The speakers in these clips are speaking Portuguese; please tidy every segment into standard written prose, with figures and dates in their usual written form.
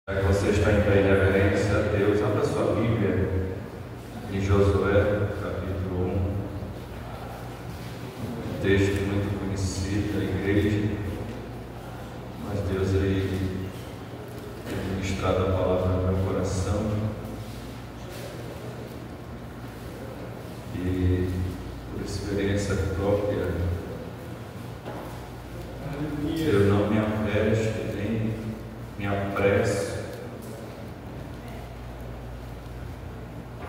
Já que você está em pé em reverência a Deus, abra sua Bíblia em Josué, capítulo 1. Um texto muito conhecido da igreja, mas Deus aí tem ministrado a palavra no meu coração. E por experiência própria, eu não me avesto nem me apresso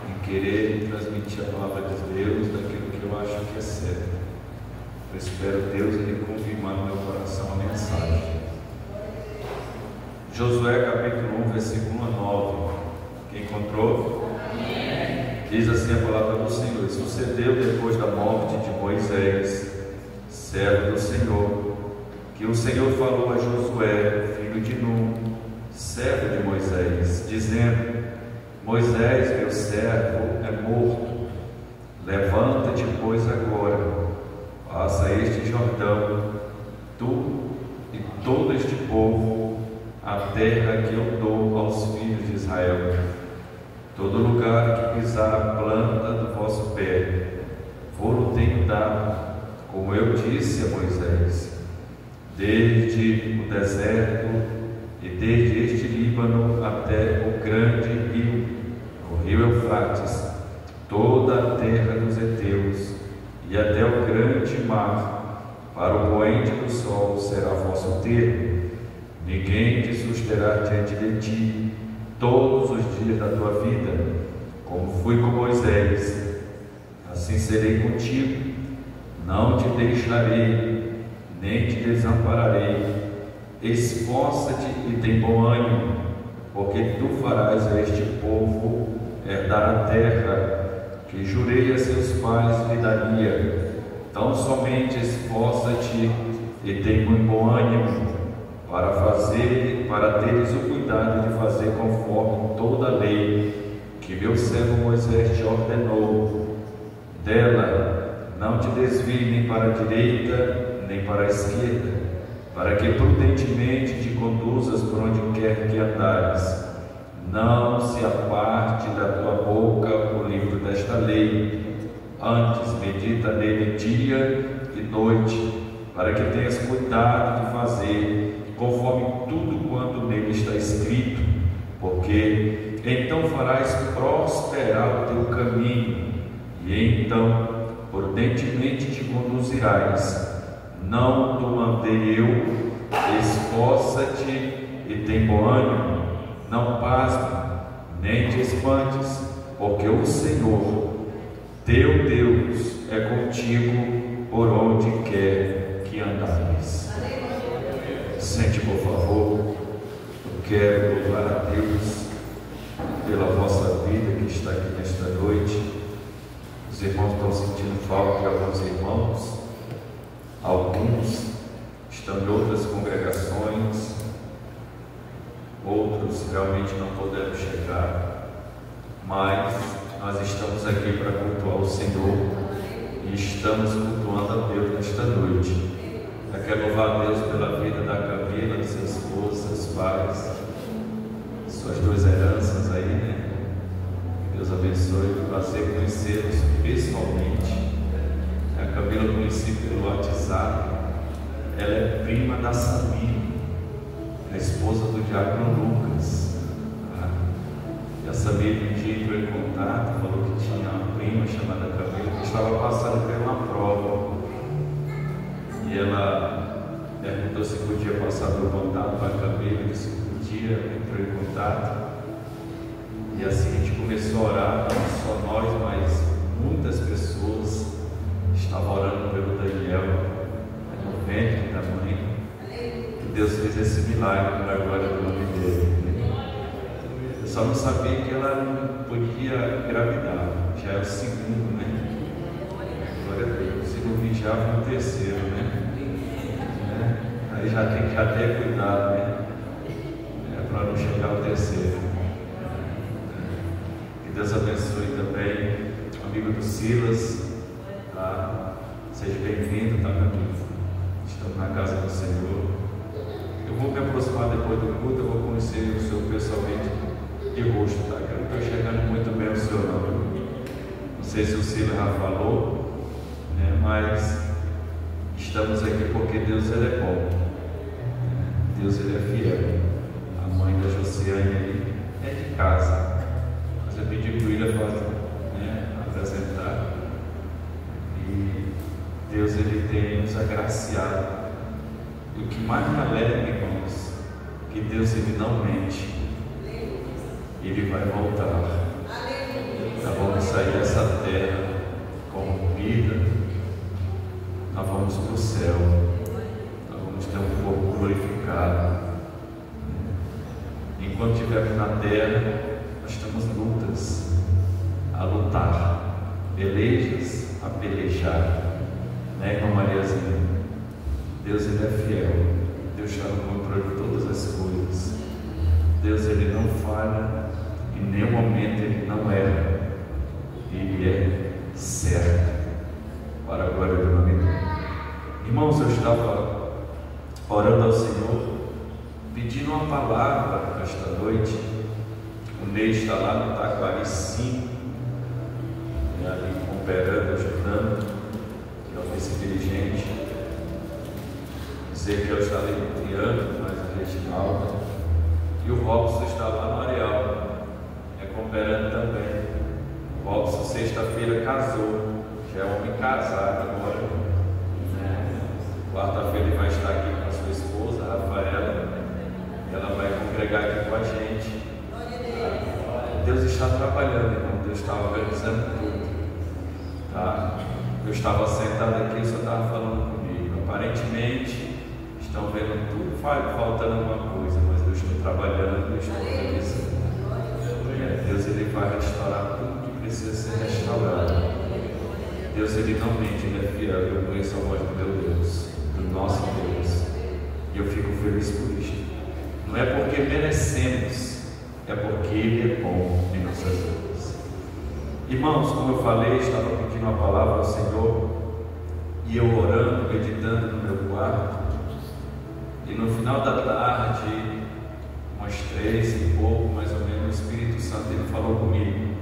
em querer transmitir a palavra de Deus daquilo que eu acho que é certo. Eu espero Deus ele confirmar no meu coração a mensagem. Josué capítulo 1, versículo 9. Quem encontrou? Diz assim a palavra do Senhor: sucedeu depois da morte de Moisés, servo do Senhor, que o Senhor falou a Josué, filho de Nun, servo de Moisés, dizendo: Moisés, meu servo, é morto. Levanta-te, pois, agora, passa este Jordão, tu e todo este povo, a terra que eu dou aos filhos de Israel. Todo lugar que pisar a planta do vosso pé, vou-lo tenho dado, como eu disse a Moisés, desde o deserto e desde este Líbano até o grande rio, o rio Eufrates, toda a terra dos heteus e até o grande mar, para o poente do sol será vosso termo. Ninguém te susterá diante de ti todos os dias da tua vida, como fui com Moisés, assim serei contigo, não te deixarei, nem te desampararei. Esforça-te e tem bom ânimo, porque tu farás a este povo herdar a terra que jurei a seus pais lhe daria. Tão somente esforça-te e tem muito bom ânimo, para teres o cuidado de fazer conforme toda a lei que meu servo Moisés te ordenou. Dela não te desvie nem para a direita nem para a esquerda, para que prudentemente te conduzas por onde quer que andares. Não se aparte da tua boca o livro desta lei, antes medita nele dia e noite, para que tenhas cuidado de fazer conforme tudo quanto nele está escrito, porque então farás prosperar o teu caminho, e então prudentemente te conduzirás. Não te mandei eu, esforça-te e tem bom ânimo, não pasme, nem te espantes, porque o Senhor, teu Deus, é contigo por onde quer que andares. Sente, por favor. Eu quero louvar a Deus pela vossa vida que está aqui nesta noite. Os irmãos estão sentindo falta de alguns irmãos. Alguns estão em outras congregações, outros realmente não puderam chegar, mas nós estamos aqui para cultuar o Senhor e estamos cultuando a Deus nesta noite. Eu quero louvar a Deus pela vida da Camila, de seu esposo, seus pais, suas duas heranças aí, né? Deus abençoe, prazer conhecê-los pessoalmente. A Camila eu conheci pelo WhatsApp. Ela é prima da Samir, a esposa do diácono Lucas. E a Samir um dia entrou em contato, falou que tinha uma prima chamada Camila que estava passando por uma prova. E ela perguntou se podia passar meu contato para a Camila, disse que podia, entrou em contato. E assim a gente começou a orar, não só nós, mas muitas pessoas estavam orando pelo Daniel, no ventre da mãe. E Deus fez esse milagre para a glória do nome dele. Eu só não sabia que ela não podia engravidar, já é o segundo, né? Glória a Deus, se não vigiar foi o terceiro, né? Aí já tem que ter cuidado, né? Para não chegar ao terceiro. Que Deus abençoe também o amigo do Silas. Tá? Seja bem-vindo, tá, meu amigo? Estamos na casa do Senhor. Eu vou me aproximar depois do culto, eu vou conhecer o seu pessoal. rosto, tá? Que eu não estou enxergando muito bem o seu nome. Não sei se o Silvio já falou, né? Mas estamos aqui porque Deus ele é bom. Deus ele é fiel. A mãe da Josiane aí é de casa. Mas eu pedi para o William apresentar. E Deus ele tem nos agraciado. E o que mais me alegra, irmãos, que Deus ele não mente. Ele vai voltar. Nós vamos sair dessa terra corrompida. Nós vamos para o céu. Nós vamos ter um corpo glorificado. Enquanto estivermos na terra, nós temos lutas a lutar, pelejas a pelejar, né, irmã Mariazinha? Deus ele é fiel. Deus está no controle de todas as coisas. Deus ele não falha, em nenhum momento ele não erra. Ele é certo, para a glória do nome dele. Irmãos, eu estava orando ao Senhor, pedindo uma palavra para esta noite. O Ney está lá no Taquari 5, ali cooperando, ajudando, que é o vice-dirigente. Ezequiel está ali no Triângulo, mas a Reginalda. E o Robson está lá no Areal, cooperando também. O Robson, sexta-feira, casou, já é homem casado agora. Quarta-feira ele vai estar aqui com a sua esposa, a Rafaela, e ela vai congregar aqui com a gente. Deus está trabalhando, irmão. Deus está organizando tudo, tá? Eu estava sentado aqui e só estava falando comigo. Aparentemente estão vendo tudo faltando alguma coisa, mas eu estou trabalhando, eu estou organizando. Deus ele vai restaurar tudo que precisa ser restaurado. Deus ele não mente, ele é fiel. Eu conheço a voz do meu Deus, do nosso Deus, e eu fico feliz por isso. Não é porque merecemos, é porque ele é bom em nossas vidas. Irmãos, como eu falei, estava pedindo a palavra ao Senhor, e eu orando, meditando no meu quarto, e no final da tarde, umas 3 e pouco, mais ou menos, o Espírito Santo ele falou comigo,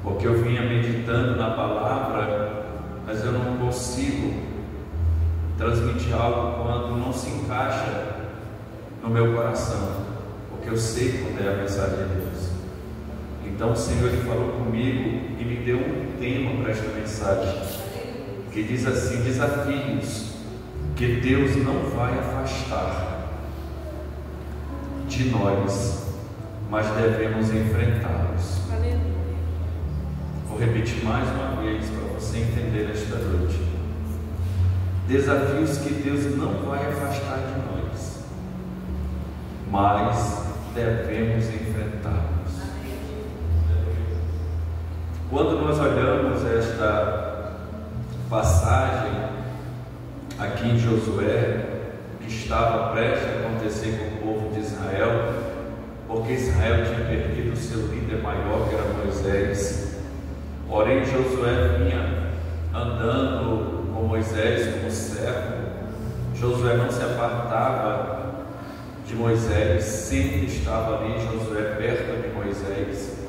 porque eu vinha meditando na palavra, mas eu não consigo transmitir algo quando não se encaixa no meu coração, porque eu sei quando é a mensagem de Deus. Então o Senhor ele falou comigo e me deu um tema para esta mensagem, que diz assim: desafios que Deus não vai afastar de nós, mas devemos enfrentá-los. Vou repetir mais uma vez para você entender esta noite. Desafios que Deus não vai afastar de nós, mas devemos enfrentá-los. Quando nós olhamos esta passagem aqui em Josué, que estava prestes a acontecer com o povo de Israel, porque Israel tinha perdido o seu líder maior, que era Moisés. Porém Josué vinha andando com Moisés como servo. Josué não se apartava de Moisés, sempre estava ali Josué perto de Moisés.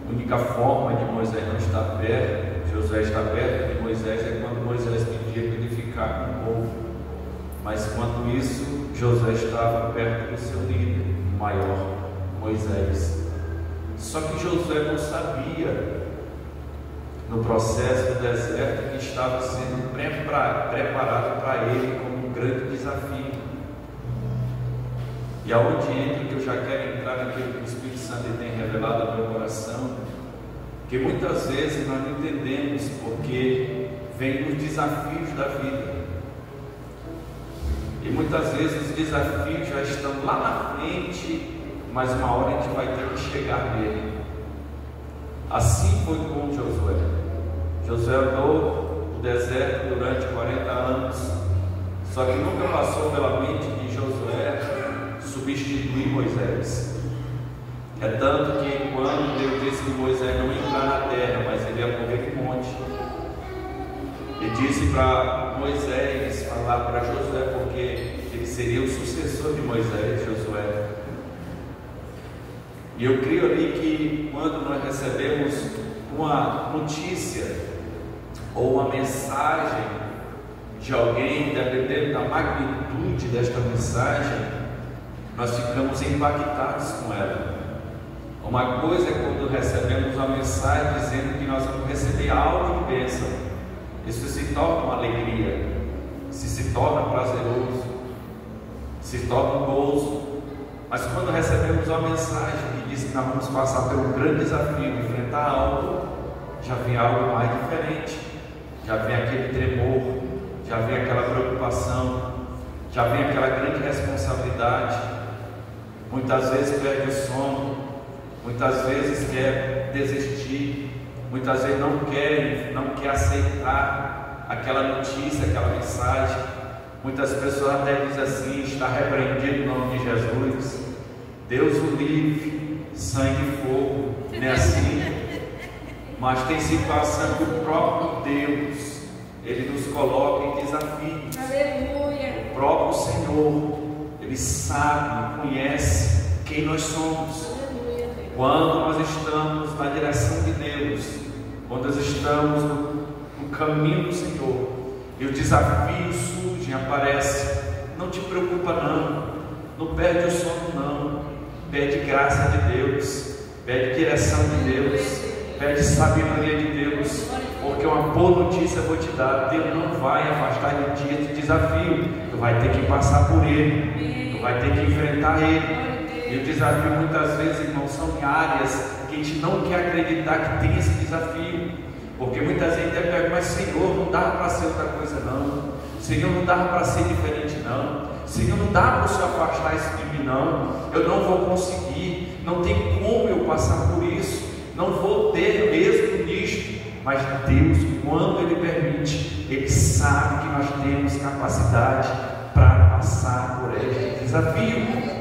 A única forma de Moisés não estar perto, Josué estar perto de Moisés, é quando Moisés pedia para ele ficar com o povo. Mas quanto isso, Josué estava perto do seu líder maior, Moisés. Só que Josué não sabia, no processo do deserto, que estava sendo preparado para ele como um grande desafio. E aonde entra, que eu já quero entrar naquilo que o Espírito Santo tem revelado ao meu coração, que muitas vezes nós não entendemos porque vem os desafios da vida, e muitas vezes os desafios já estão lá na frente, mas uma hora a gente vai ter que chegar nele. Assim foi com Josué. Josué andou no deserto durante 40 anos, só que nunca passou pela mente de Josué substituir Moisés. É tanto que quando Deus disse que Moisés não ia entrar na terra, mas ele ia mover um monte, ele disse para Moisés falar para Josué, porque ele seria o sucessor de Moisés, Josué. E eu creio ali que quando nós recebemos uma notícia ou uma mensagem de alguém, dependendo da magnitude desta mensagem, nós ficamos impactados com ela. Uma coisa é quando recebemos uma mensagem dizendo que nós vamos receber algo de bênção. Isso se torna uma alegria, se torna prazeroso, se torna um gozo. Mas quando recebemos uma mensagem que diz que nós vamos passar por um grande desafio, enfrentar algo, já vem algo mais diferente, já vem aquele tremor, já vem aquela preocupação, já vem aquela grande responsabilidade. Muitas vezes perde o sono, muitas vezes quer desistir, muitas vezes não quer aceitar aquela notícia, aquela mensagem. Muitas pessoas até dizem assim: está repreendido em nome de Jesus, Deus o livre, sangue e fogo. Não é assim? Mas tem situação que o próprio Deus, Ele nos coloca em desafios. Aleluia. O próprio Senhor, Ele sabe, conhece quem nós somos. Aleluia. Quando nós estamos na direção de Deus, quando nós estamos no caminho do Senhor, e os desafios surgem, aparecem, não te preocupa não perde o sono não, pede graça de Deus, pede direção de Deus, pede sabedoria de Deus, porque uma boa notícia eu vou te dar: Deus não vai afastar de ti esse desafio, tu vai ter que passar por ele, tu vai ter que enfrentar ele. E o desafio muitas vezes, irmãos, são em áreas que a gente não quer acreditar que tem esse desafio, porque muitas vezes até pega: mas Senhor, não dá para ser outra coisa não, Senhor, não dá para ser diferente não, Senhor, não dá para o Senhor afastar isso de mim não, eu não vou conseguir, não tem como eu passar por isso, não vou ter êxito nisto. Mas Deus, quando Ele permite, Ele sabe que nós temos capacidade para passar por este desafio.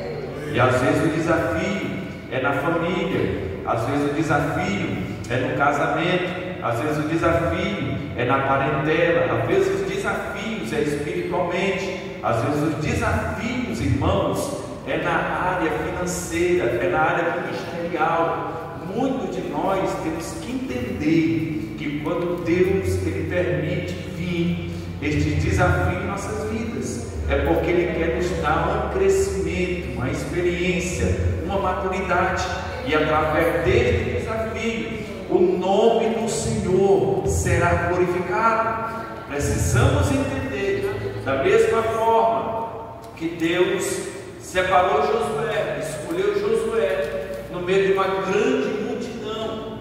E às vezes o desafio é na família, às vezes o desafio é no casamento, às vezes o desafio é na parentela, às vezes os desafios é espiritualmente, às vezes os desafios, irmãos, é na área financeira, é na área ministerial. Muitos de nós temos que entender que quando Deus Ele permite vir este desafio em nossas vidas, é porque Ele quer nos dar um crescimento, uma experiência, uma maturidade, e através deste desafio o nome do Senhor será glorificado. Precisamos entender, da mesma forma que Deus separou Josué, escolheu Josué no meio de uma grande multidão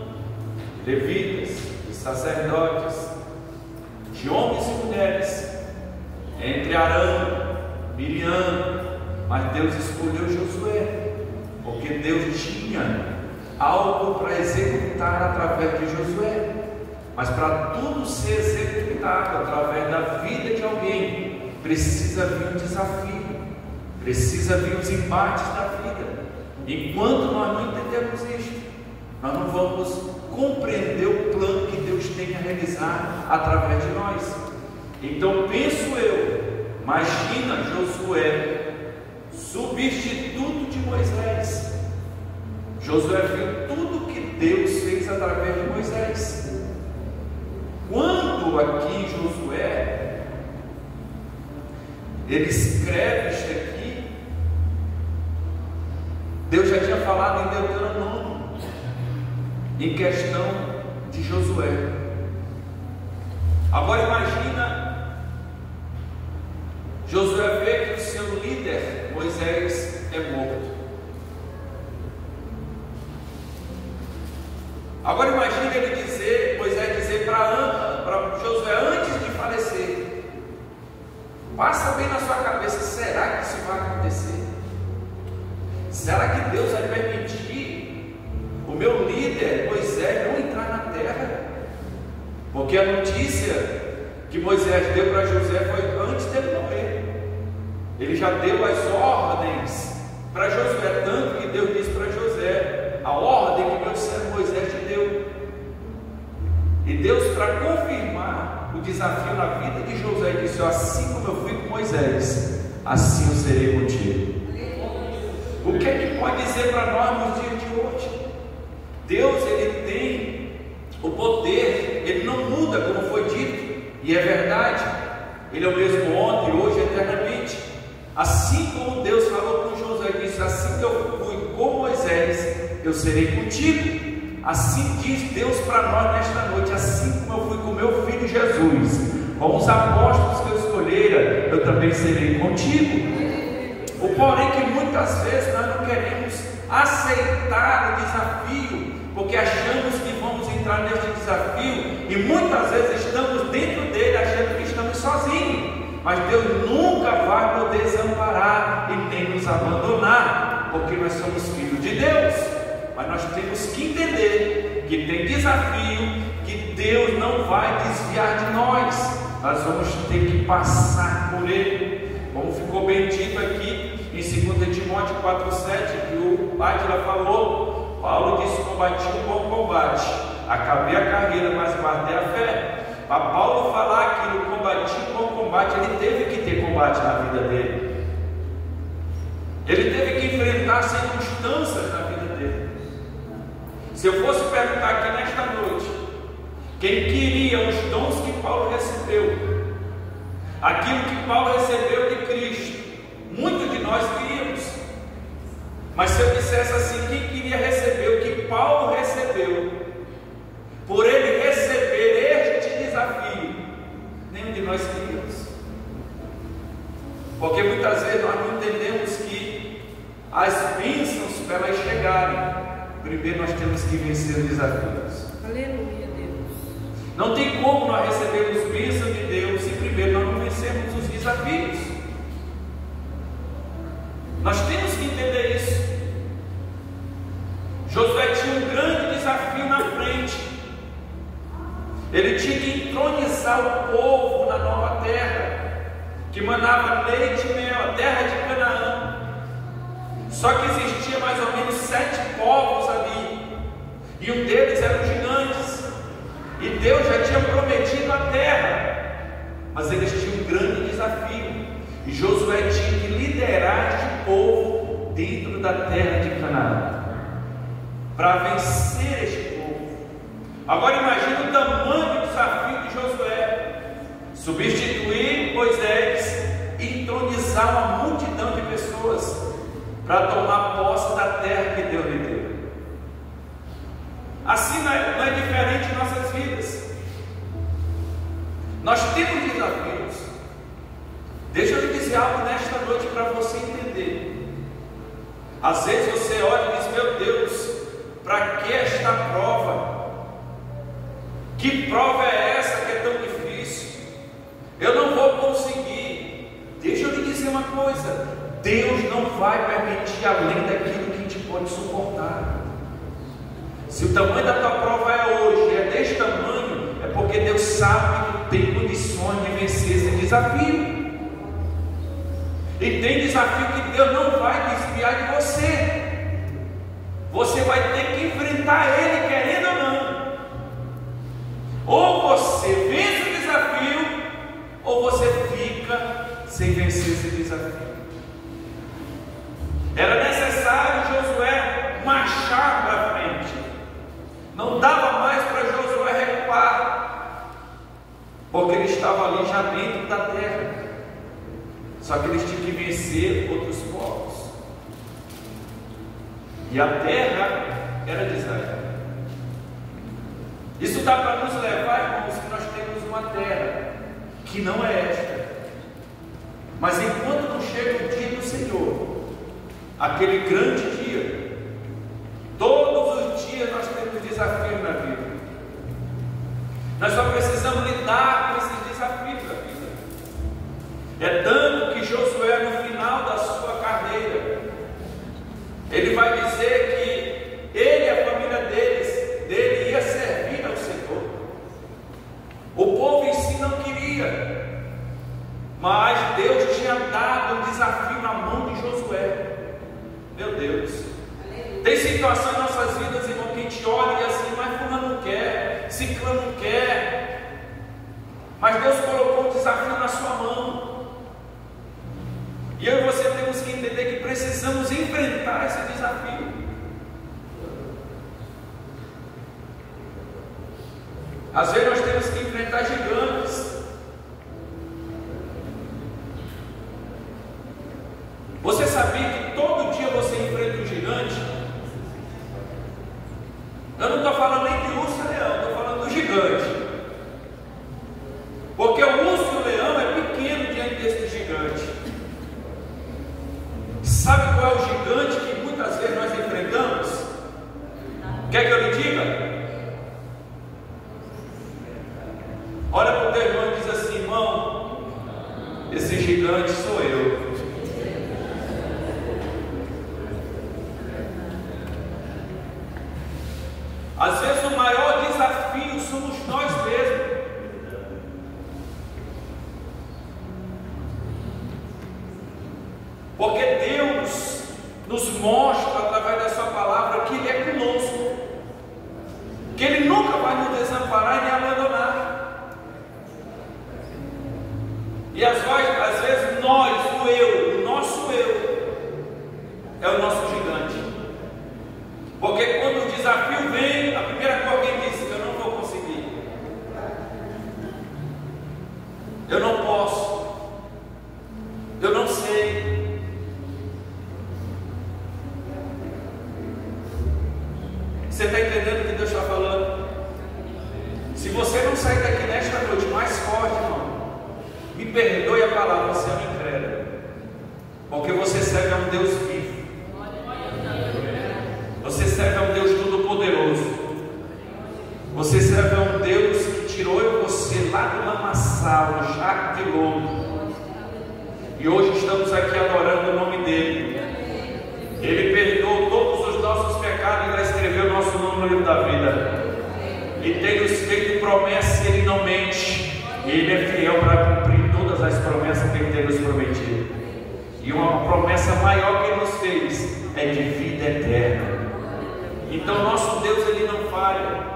de levitas, de sacerdotes, de homens e mulheres, entre Arão, Miriam, mas Deus escolheu Josué, porque Deus tinha algo para executar através de Josué. Mas para tudo ser executado através da vida de alguém, precisa vir um desafio, precisa vir os embates da vida. Enquanto nós não entendemos isto, nós não vamos compreender o plano que Deus tem a realizar através de nós. Então penso eu, imagina Josué, substituto de Moisés. Josué viu tudo que Deus fez através de Moisés. Quando aqui Josué, ele escreve isto aqui, Deus já tinha falado em Deuteronômio, em questão de Josué. Agora imagina, Josué vê que o seu líder, Moisés, é morto. Agora imagina ele dizer, Moisés dizer para Josué antes de falecer: passa bem na sua cabeça, será que isso vai acontecer? Será que Deus vai permitir o meu líder Moisés não entrar na terra? Porque a notícia que Moisés deu para Josué foi antes dele morrer. Ele já deu as ordens para Josué, tanto que Deus disse para Josué a ordem que meu servo Moisés te deu. E Deus, para confirmar o desafio na vida de Josué, disse: assim como eu fui com Moisés, assim eu serei contigo. O que é que pode dizer para nós nos dias de hoje? Deus, Ele tem o poder, Ele não muda, como foi dito, e é verdade. Ele é o mesmo ontem, hoje, eternamente. Assim como Deus falou com Josué, disse: assim que eu fui com Moisés, eu serei contigo. Assim diz Deus para nós nesta noite: assim como eu fui com meu filho Jesus, com os apóstolos que eu escolhera, eu também serei contigo. O porém que muitas vezes nós não queremos aceitar o desafio, porque achamos que vamos entrar neste desafio, e muitas vezes estamos dentro dele achando que estamos sozinhos. Mas Deus nunca vai nos desamparar e nem nos abandonar, porque nós somos filhos de Deus. Mas nós temos que entender que tem desafio, que Deus não vai desviar de nós. Nós vamos ter que passar por ele, como ficou bem dito aqui em 2 Timóteo 4,7, que o Átila falou. Paulo disse: combati o bom combate, acabei a carreira, mas guardei a fé. Para Paulo falar aquilo, combati o bom combate, ele teve que ter combate na vida dele. Ele teve que enfrentar circunstâncias na vida dele. Se eu fosse perguntar aqui nesta noite, quem queria os dons que Paulo recebeu, aquilo que Paulo recebeu de Cristo, muitos de nós queríamos. Mas se eu dissesse assim, quem queria receber o que Paulo recebeu, por ele receber este desafio, nenhum de nós queríamos. Porque muitas vezes nós não entendemos que as bênçãos, para elas chegarem, primeiro nós temos que vencer os desafios. Aleluia, Deus. Não tem como nós recebermos bênçãos de Deus se primeiro nós não vencermos os desafios. Nós temos que entender isso. Josué tinha um grande desafio na frente. Ele tinha que entronizar o povo na nova terra, que manava leite e mel, a terra de Canaã. Só que existia mais ou menos 7 povos ali, e um deles eram os gigantes, e Deus já tinha prometido a terra, mas eles tinham um grande desafio, e Josué tinha que liderar este povo dentro da terra de Canaã, para vencer este povo. Agora imagine o tamanho do desafio de Josué: substituir Moisés e entronizar uma multidão de pessoas para tomar posse da terra que Deus lhe deu. Assim não é diferente em nossas vidas. Nós temos desafios. Deixa eu lhe dizer algo nesta noite para você entender. Às vezes você olha e diz: meu Deus, para que esta prova? Que prova é essa que é tão difícil? Eu não vou conseguir. Deixa eu lhe dizer uma coisa: Deus não vai permitir além daquilo que a gente pode suportar. Se o tamanho da tua prova é hoje, é deste tamanho, é porque Deus sabe que tu tem condições de vencer esse desafio. E tem desafio que Deus não vai desviar de você. Você vai ter que enfrentar ele, querendo ou não. Ou você vence o desafio, ou você fica sem vencer esse desafio. Era necessário Josué marchar para frente. Não dava mais para Josué recuar, porque ele estava ali já dentro da terra. Só que eles tinham que vencer outros povos. E a terra era de Israel. Isso dá para nos levar, irmãos, que nós temos uma terra que não é esta. Mas enquanto não chega o dia do Senhor, aquele grande dia, todos os dias nós temos desafios na vida. Nós só precisamos lidar com esses desafios da vida. É tanto que Josué, no final da sua carreira, ele vai dizer que ele e a família dele ia servir ao Senhor. O povo em si não queria, mas Deus tinha dado um desafio na mão de Josué. Meu Deus, tem situações em nossas vidas, irmão, que a gente olha e assim: mas fulano não quer, ciclano não quer, mas Deus colocou um desafio na sua mão. E eu e você temos que entender que precisamos enfrentar esse desafio. Às vezes nós temos que enfrentar gigantes. Você sabia que todo dia você enfrenta um gigante? Eu não estou falando nem de urso e leão, estou falando do gigante. Porque o urso e o leão é pequeno diante desse gigante. Sabe qual é o gigante que muitas vezes nós enfrentamos? Quer que eu lhe diga? Olha para o teu irmão e diz assim: irmão, esse gigante sou eu. Às vezes o maior desafio somos nós mesmos. Porque Deus nos mostra através da sua palavra que Ele é conosco, que Ele nunca vai nos desamparar e nem abandonar. E às vezes nós, o nosso eu é o nosso gigante. Porque quando o desafio vem, a primeira coisa que ele diz: eu não vou conseguir, eu não posso, eu não sei. Você está entendendo o que Deus está falando? Se você não sair daqui nesta noite mais forte, irmão, me perdoe a palavra, você é um incrédulo. Porque você serve a um Deus vivo. Você serve a um Deus todo-poderoso. Você serve a um Deus que tirou você lá do lamaçal, do charco de lodo. E hoje estamos aqui adorando o nome dEle. Ele perdoou todos os nossos pecados e ainda escreveu o nosso nome no livro da vida. E tem nos feito promessas e Ele não mente. E Ele é fiel para cumprir todas as promessas que Ele tem nos prometido. E uma promessa maior que Ele nos fez é de vida eterna. Então nosso Deus, Ele não falha.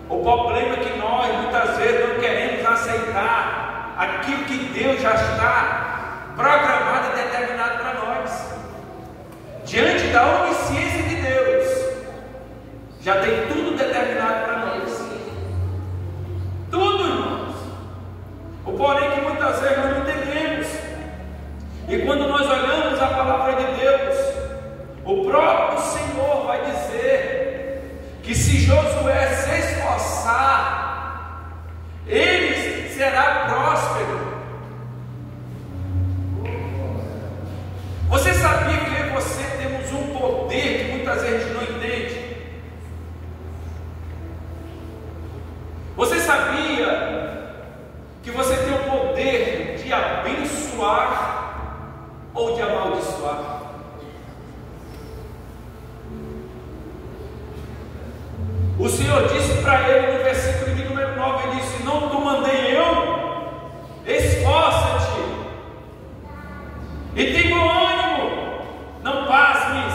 O problema é que nós muitas vezes não queremos aceitar aquilo que Deus já está programado e determinado para nós. Diante da onisciência de Deus, já tem tudo determinado para nós. Tudo, irmãos. O porém é que muitas vezes nós não entendemos. E quando nós olhamos a palavra de Deus, o próprio Senhor vai dizer que se Josué se esforçar, ele será próspero. Você sabia que eu e você temos um poder que muitas vezes a gente não entende? Você sabia que você tem o poder de abençoar ou de amaldiçoar? O Senhor disse para ele no versículo de número 9, Ele disse: não te mandei eu? Esforça-te e tem bom ânimo, não pasmes,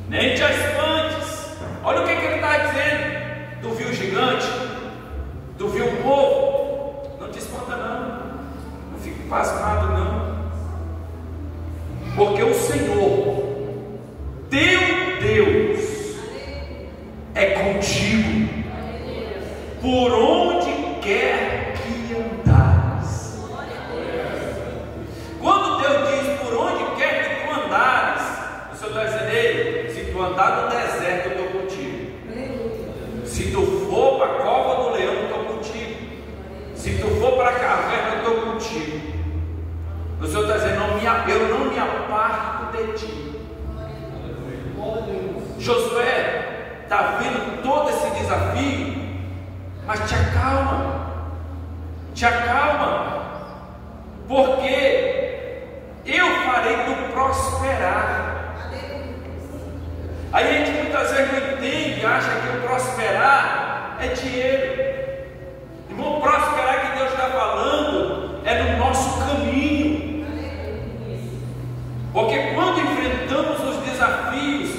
nem te espantes. Olha o que Ele está dizendo. Tu viu o gigante? Tu viu o povo? Não te espanta não, não fique pasmado não, porque o Senhor, teu Deus, é contigo, por onde quer que andares. Quando Deus diz por onde quer que tu andares, o Senhor está dizendo: ei, se tu andar no deserto, eu estou contigo. Se tu for para a cova do leão, eu estou contigo. Se tu for para a caverna, eu estou contigo. O Senhor está dizendo: eu não me aparto de ti. Josué está vendo todo esse desafio, mas te acalma, porque eu farei tu prosperar. Aí a gente muitas vezes não entende, acha que o prosperar é dinheiro. Irmão, prosperar que Deus está falando é no nosso caminho, porque quando enfrentamos os desafios,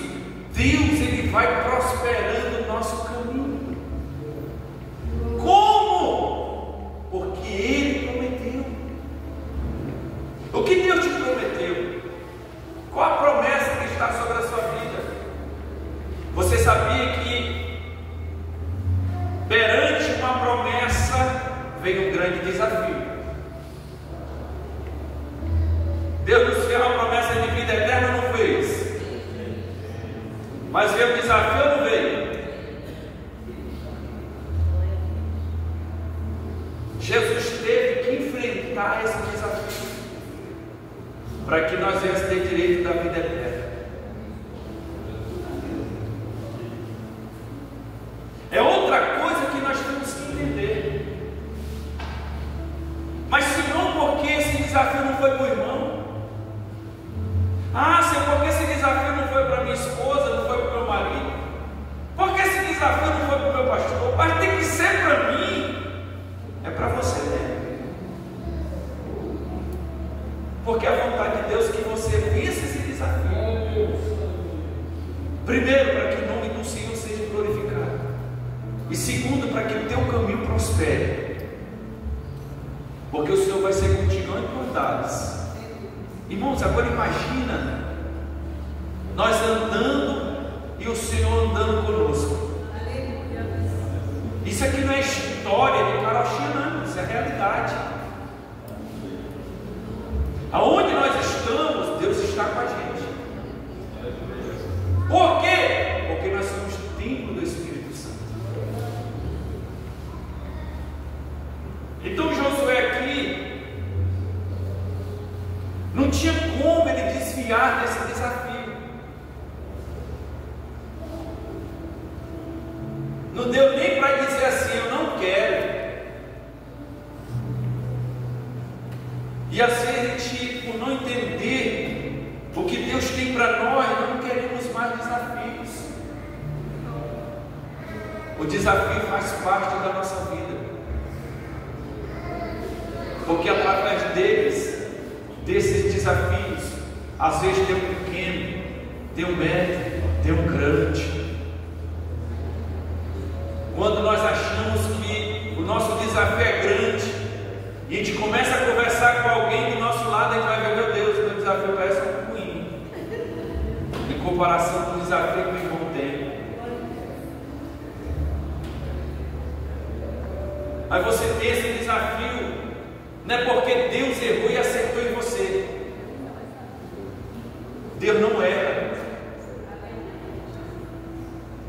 Deus, Ele vai prosperando o nosso caminho. Como? Porque Ele prometeu. O que Deus te prometeu? Qual a promessa que está sobre a sua vida? Você sabia que perante veio um grande desafio. Deus nos fez uma promessa de vida eterna, não fez? Mas veio o desafio ou não veio? Jesus teve que enfrentar esse desafio para que nós viéssemos ter direito da vida eterna. É outra coisa que nós temos que entender. Mas Senhor, por que esse desafio não foi para o irmão? Ah, Senhor, por que esse desafio não foi para minha esposa, não foi para o meu marido? Por que esse desafio não foi para o meu pastor? Mas tem que ser para mim. É para você, né? Porque a vontade de Deus é que você vença esse desafio. Primeiro, para que o nome do Senhor seja glorificado. E segundo, para que o teu caminho prospere. Porque o Senhor vai ser contigo onde tu andares. Irmãos, agora imagina nós andando e o Senhor andando conosco. Isso aqui não é história de carochinha, não. Isso é realidade. Aonde nós estamos, Deus está com a gente. Por quê? Porque nós somos templo do Espírito Santo. Então Josué aqui não tinha como ele desviar desse desafio. Não deu nem para dizer assim, eu não quero. E às vezes a gente, por não entender o que Deus tem para nós, não queremos mais desafios. O desafio faz parte da nossa vida. Porque através desses desafios, às vezes tem um pequeno, tem um médio, tem um grande. Quando nós achamos que o nosso desafio é grande, e a gente começa a conversar com alguém do nosso lado, a gente vai ver, meu Deus, o meu desafio parece um ruim, em comparação com o desafio que o irmão tem. Aí você tem esse desafio, não é porque Deus errou e acertou em você. Deus não erra.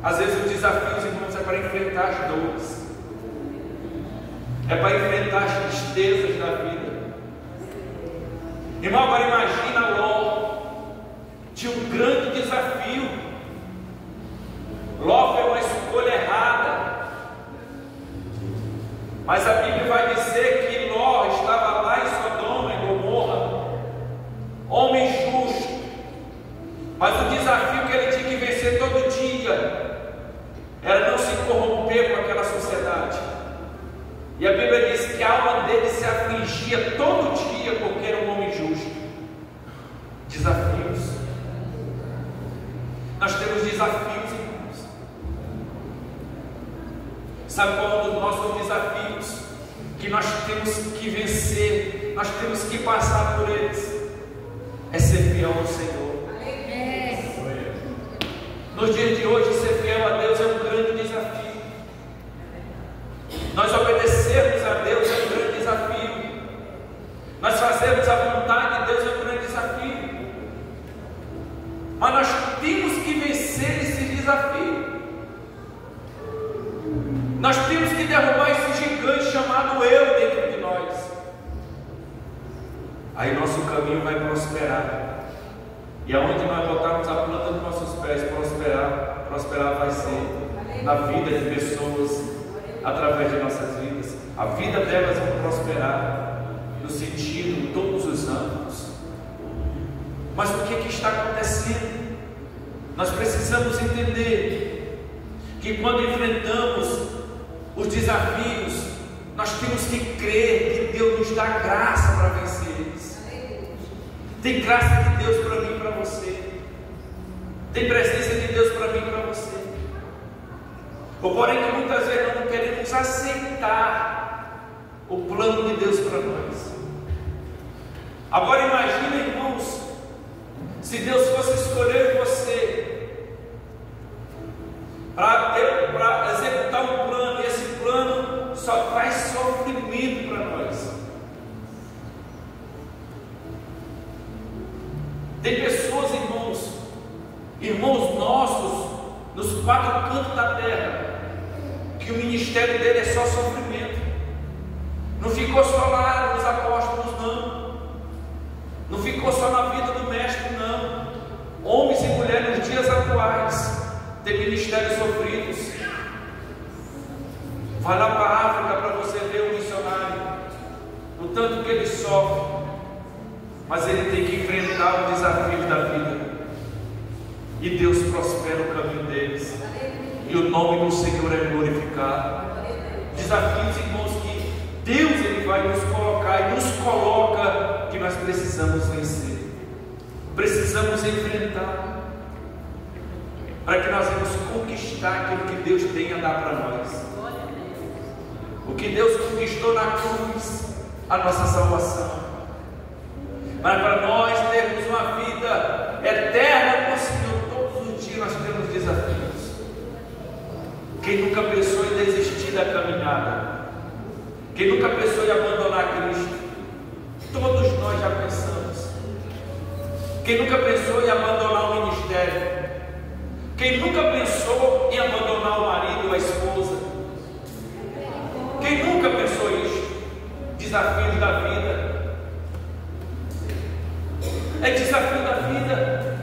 Às vezes os desafios, irmãos, é para enfrentar as dores, é para enfrentar as tristezas da vida. Irmão, agora imagina Ló, tinha um grande desafio. Ló foi uma escolha errada, mas a Bíblia vai dizer que Ló estava lá em Sodoma e Gomorra, homem justo, mas o desafio que ele tinha que vencer todo dia era não se corromper com aquela sociedade. E a Bíblia diz que a alma dele se afligia todo dia porque era um homem justo. Desafios. Nós temos desafios, irmãos. Sabe qual é um dos nossos desafios? Que nós temos que vencer, nós temos que passar por eles. É ser fiel ao Senhor. Nos dias de hoje, ser fiel a Deus é um grande desafio. Nós obedecermos a Deus é um grande desafio. Nós fazermos a vontade de Deus é um grande desafio. Mas nós temos que vencer esse desafio. Nós temos que derrubar esse gigante chamado eu dentro de nós. Aí nosso caminho vai prosperar. E aonde nós botarmos a planta dos nossos pés, prosperar vai ser na vida de pessoas, através de nossas vidas. A vida delas vai prosperar, no sentido, em todos os âmbitos. Mas o que está acontecendo? Nós precisamos entender que quando enfrentamos os desafios, nós temos que crer que Deus nos dá graça para vencer eles. Tem graça de Deus para mim e para você. Tem presença de Deus para mim e para você. Ou porém que muitas vezes nós não queremos aceitar o plano de Deus para nós. Agora imagina, irmãos, se Deus fosse escolher você para executar um plano, e esse plano só traz sofrimento quatro cantos da terra, que o ministério dele é só sofrimento. Não ficou só lá nos apóstolos, não. Não ficou só na vida do mestre, não. Homens e mulheres nos dias atuais têm ministérios sofridos. Vai lá para a África para você ver um missionário, o tanto que ele sofre, mas ele tem que enfrentar os desafios da vida, e Deus prospera o caminho deles, e o nome do Senhor é glorificado. Desafios, irmãos, que Deus ele vai nos colocar e nos coloca, que nós precisamos vencer, precisamos enfrentar, para que nós venhamos conquistar aquilo que Deus tem a dar para nós. O que Deus conquistou na cruz, a nossa salvação. Mas para nós termos uma vida eterna com o Senhor, todos os dias nós temos desafios. Quem nunca pensou em desistir da caminhada? Quem nunca pensou em abandonar Cristo? Todos nós já pensamos. Quem nunca pensou em abandonar o ministério? Quem nunca pensou em abandonar o marido ou a esposa? Quem nunca pensou isso? Desafios da vida. É desafio da vida.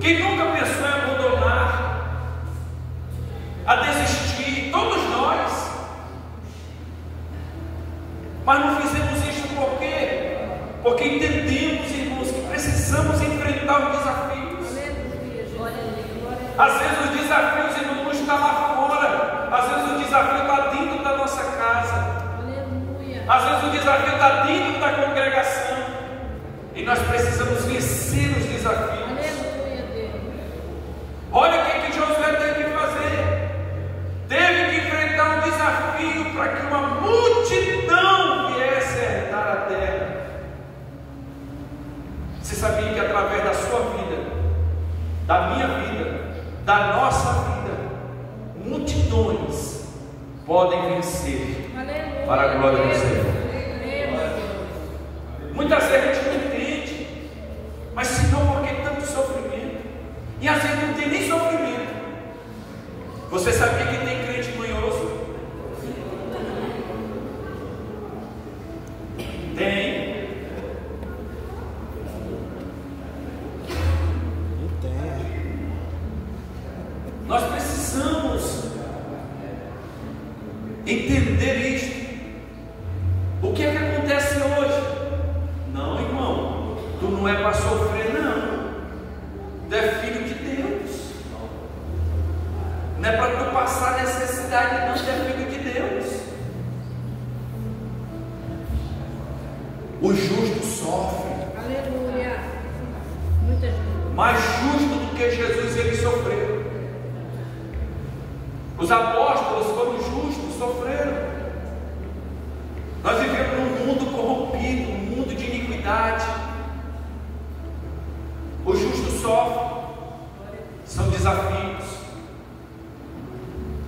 Quem nunca pensou em abandonar, a desistir? Todos nós. Mas não fizemos isso por quê? Porque entendemos, irmãos, que precisamos enfrentar os desafios. Às vezes os desafios, irmãos, não estão lá fora. Às vezes o desafio está dentro da nossa casa. Às vezes o desafio está dentro da congregação. E nós precisamos vencer os desafios. Olha o que Josué teve que fazer. Teve que enfrentar um desafio para que uma multidão viesse a herdar a terra. Você sabia que através da sua vida, da minha vida, da nossa vida, multidões podem vencer para a glória do Senhor. Muitas vezes a gente não entende, mas se não, por que tanto sofrimento? E às vezes não tem nem sofrimento. Você sabia que tem crente manhoso? Tem. Nós precisamos entender isto. O que é que acontece hoje? Não, irmão, tu não é para sofrer, não. Tu é filho de Deus. Não é para tu passar necessidade, não. Tu é filho de Deus. O justo sofre. Aleluia. Muita gente. Mais justo do que Jesus ele sofreu. Os apóstolos foram justos, sofreram. Nós vivemos num mundo corrompido, um mundo de iniquidade. O justo sofre. São desafios.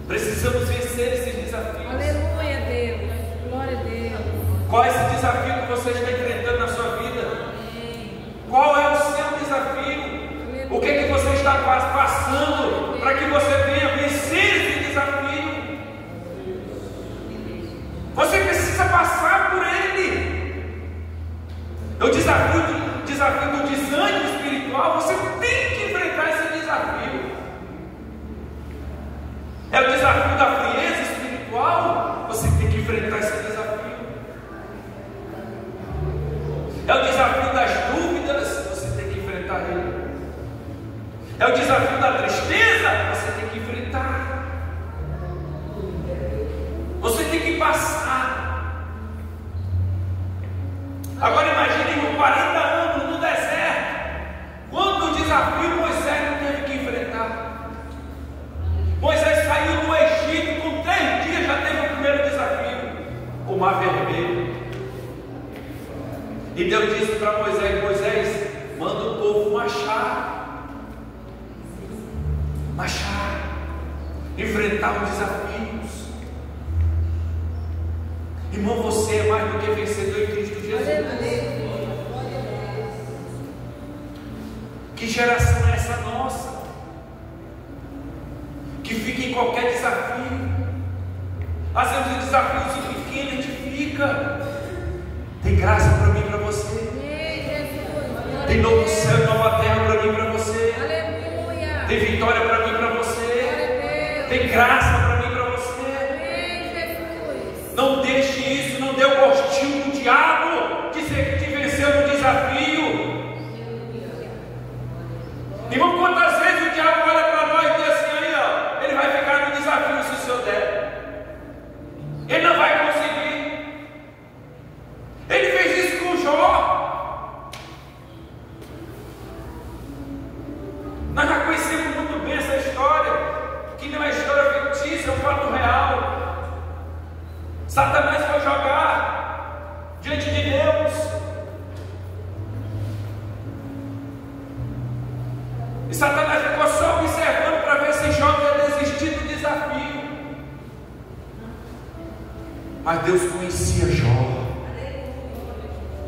Precisamos vencer esses desafios. Aleluia, Deus. Glória a Deus. Qual é esse desafio que você está enfrentando na sua vida? Qual é o seu desafio? O que é que você está passando para que você venha vencer esse desafio? Você precisa passar por ele. É o desafio do desânimo espiritual. Você tem que enfrentar esse desafio. É o desafio da frieza espiritual. Você tem que enfrentar esse desafio. É o desafio das dúvidas. Você tem que enfrentar ele. É o desafio da tristeza. Você tem que enfrentar. Você tem que passar. Agora imagine, irmão, 40 anos no deserto. Quanto desafio Moisés não teve que enfrentar. Moisés saiu do Egito, com 3 dias já teve o primeiro desafio, o Mar Vermelho. E Deus disse para Moisés: Moisés, manda o povo marchar, enfrentar os desafios. Irmão, você é mais do que vencedor em Cristo Jesus. Que geração é essa nossa? que fica em qualquer desafio. Às vezes o desafio pequeno a gente fica. Tem graça para mim e para você. Tem novo céu e nova terra para mim e para você. Aleluia. Tem vitória para mim e para você. Tem graça para mim e para você. Não deixe isso, não dê o gostinho do diabo de ser que te venceu no desafio. Irmão, quantas vezes o diabo olha para nós e diz assim, aí, ó, ele vai ficar no desafio se o senhor der. Ele não vai conseguir. Ele fez isso com Jó. Nós já conhecemos muito bem essa história, que não é história fictícia, é um fato real. Satanás foi jogar diante de Deus. E Satanás ficou só observando para ver se Jó ia desistir do desafio. Mas Deus conhecia Jó.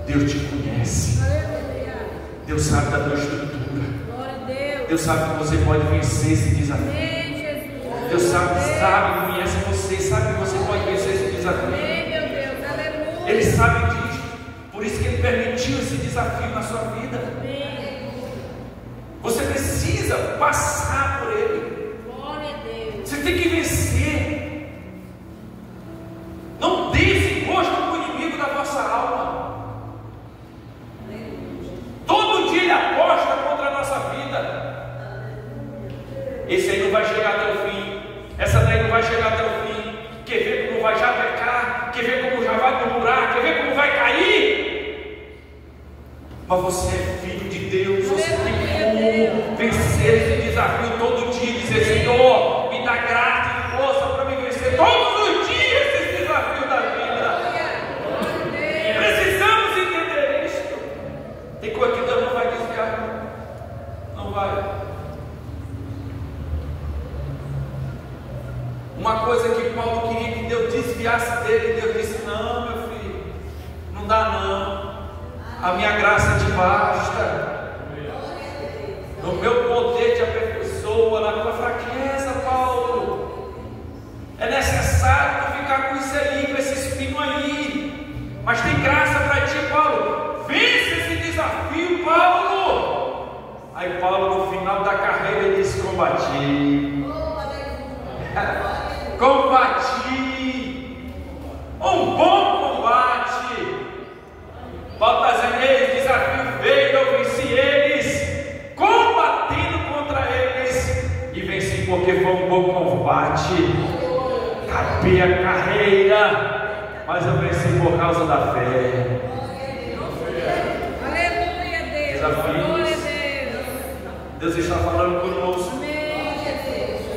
Deus te conhece. Deus sabe da tua estrutura. Deus sabe que você pode vencer esse desafio. Deus sabe, conhece você, sabe que você pode vencer esse desafio. Ele sabe disso. Por isso que Ele permitiu esse desafio na sua vida. Você precisa passar por ele. Você tem que vencer. Não dê esse gosto para o inimigo da vossa alma. Todo dia ele aposta contra a nossa vida. Esse aí não vai chegar até o fim. Essa daí não vai chegar até o fim. Quer ver como vai já pecar? Quer ver como já vai murmurar? Quer ver como vai cair? Mas você é filho de Deus. Você tem como vencer esse desafio todo dia e dizer, Senhor, me dá graça e força para me vencer todos os dias esse desafio da vida. Precisamos entender isso. Tem coisa que Deus não vai desviar. Não vai. Uma coisa que Paulo queria que Deus desviasse dele, Deus disse, não, meu filho, não dá não. A minha graça te basta. O meu poder te aperfeiçoa na tua fraqueza, Paulo. É necessário tu ficar com isso aí, com esse espinho aí. Mas tem graça para ti, Paulo. Vence esse desafio, Paulo. Aí Paulo, no final da carreira, ele disse, combati. Combati. Um bom combate. Paulo está dizendo, esse desafio veio, eu venci eles, combatendo contra eles, e venci porque foi um bom combate. Acabei a carreira, mas eu venci por causa da fé. Aleluia, Deus. Desafios. Deus está falando conosco.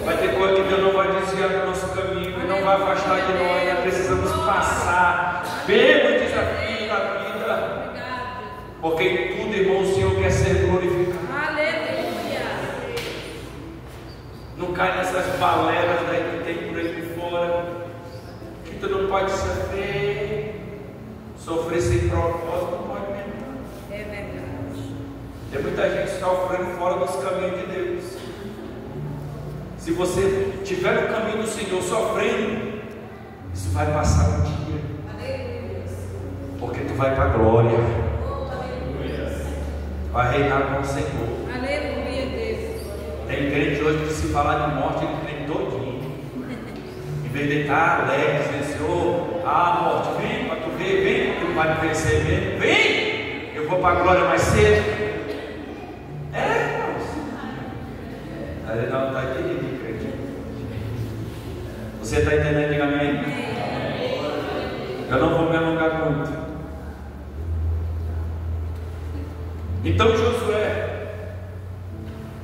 Vai ter coisa que Deus não vai desviar do nosso caminho, e não vai afastar de nós. Nós precisamos passar pelo desafio da vida. Porque em tudo, irmão, o Senhor quer ser glorificado. Aleluia. Não cai nessas balelas daí que tem por aí por fora, que tu não pode sofrer sem propósito, não pode mesmo. É verdade. Tem muita gente sofrendo fora dos caminhos de Deus. Se você estiver no caminho do Senhor sofrendo, isso vai passar um dia. Porque tu vai para a glória. Vai reinar com o Senhor. Aleluia, Deus. Tem crente hoje que se falar de morte, ele crê todinho. Em vez de estar alegre, dizendo, Senhor, morte, vem para tu ver, vem, porque tu vai me vencer mesmo. Vem, eu vou para a glória mais cedo. Irmãos. Aí não está entendendo, crente. Você está entendendo? Diga amém. Eu não vou me alongar muito. Então Josué,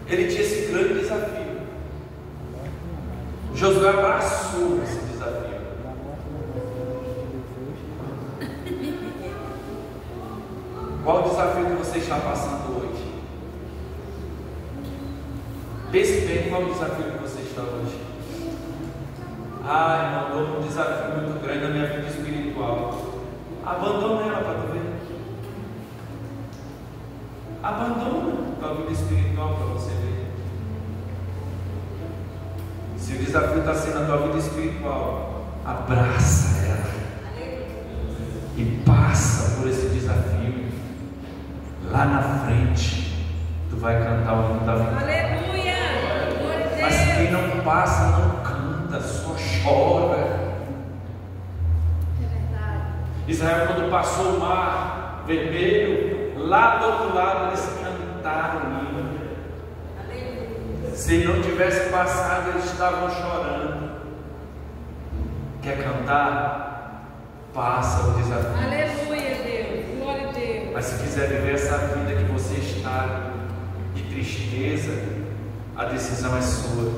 ele tinha esse grande desafio. Josué abraçou esse desafio. Qual o desafio que você está passando hoje? Pense bem qual o desafio que você está hoje. Irmão, estou um desafio muito grande na minha vida espiritual. Abandona ela para tu ver. Abandona a vida espiritual para você ver. Se desafio está sendo a tua vida espiritual. Abraça ela e passa por esse desafio. Lá na frente, tu vai cantar o hino da vitória. Aleluia! Glória a Deus. Mas quem não passa, não canta, só chora. É verdade. Israel, quando passou o mar vermelho, lá do outro lado eles cantaram o hino. Aleluia. Se não tivesse passado, eles estavam chorando. Quer cantar? Passa o desafio. Aleluia, Deus. Glória a Deus. Mas se quiser viver essa vida que você está de tristeza, a decisão é sua.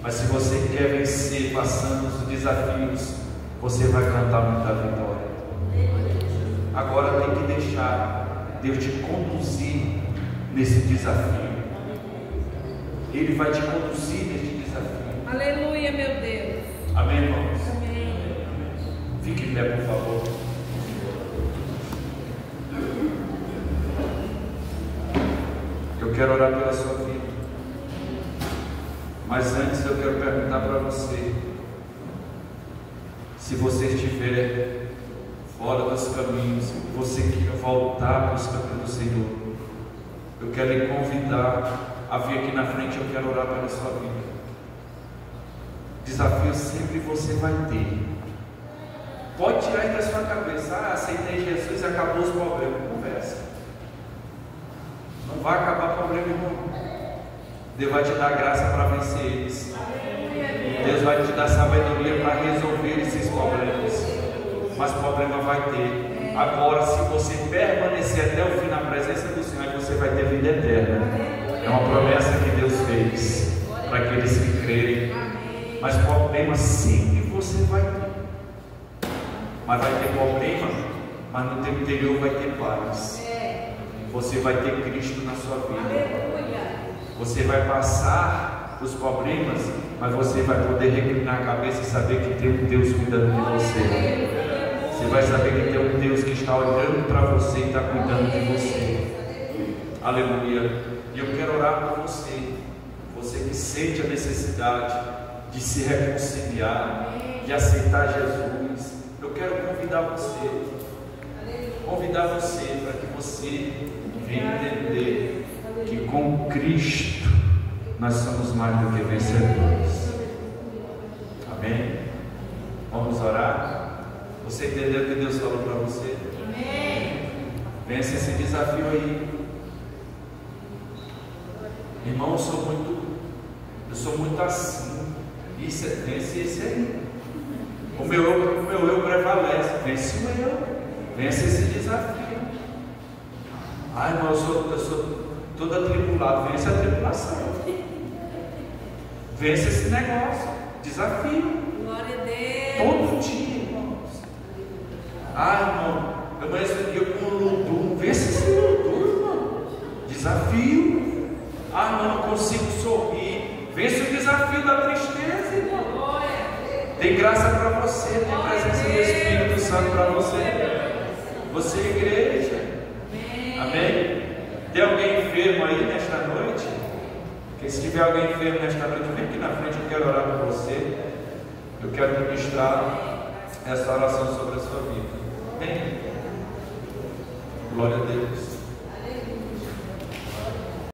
Mas se você quer vencer passando os desafios, você vai cantar muita vitória. Agora tem que deixar Deus te conduzir nesse desafio. Ele vai te conduzir nesse desafio. Aleluia, meu Deus. Amém, irmãos? Amém. Fique em pé, por favor. Eu quero orar pela sua vida. Mas antes eu quero perguntar para você: se você estiver fora dos caminhos, você quer voltar para os caminhos do Senhor, eu quero lhe convidar a vir aqui na frente. Eu quero orar pela sua vida. Desafio sempre você vai ter. Pode tirar aí da sua cabeça: aceitei Jesus e acabou os problemas. Conversa. Não vai acabar problema, irmão. Deus vai te dar graça para vencer eles. Deus vai te dar sabedoria para resolver esses problemas. Mas problema vai ter. Agora, se você permanecer até o fim na presença do Senhor, você vai ter vida eterna. É uma promessa que Deus fez para aqueles que crerem. Mas problema sempre você vai ter. Mas vai ter problema, mas no teu interior vai ter paz. Você vai ter Cristo na sua vida. Você vai passar os problemas, mas você vai poder reclinar a cabeça e saber que tem um Deus cuidando de você. Você vai saber que tem um Deus que está olhando para você e está cuidando de você. Aleluia. E eu quero orar por você. Você que sente a necessidade de se reconciliar, de aceitar Jesus. Eu quero convidar você para que você venha entender que com Cristo nós somos mais do que vencedores. Amém? Vamos orar? Você entendeu o que Deus falou para você? Amém. Vence esse desafio aí. Irmão, eu sou muito assim. Isso, vence esse aí. O meu eu prevalece. Vence o eu. Vence esse desafio. Ai, irmão, eu sou todo atribulado. Vence a tribulação. Vence esse negócio. Desafio. Glória a Deus. Todo dia, irmãos. Ai, irmão, eu amanheço o dia com um luto. Vence esse luto, irmão. Desafio. Ah, irmão, não consigo sorrir. Vence o desafio da tristeza, irmão. Tem graça para você, tem presença do Espírito Santo para você. Você é igreja. Amém? Tem alguém enfermo aí nesta noite? Porque se tiver alguém enfermo nesta noite, vem aqui na frente, eu quero orar por você. Eu quero ministrar essa oração sobre a sua vida. Vem. Glória a Deus.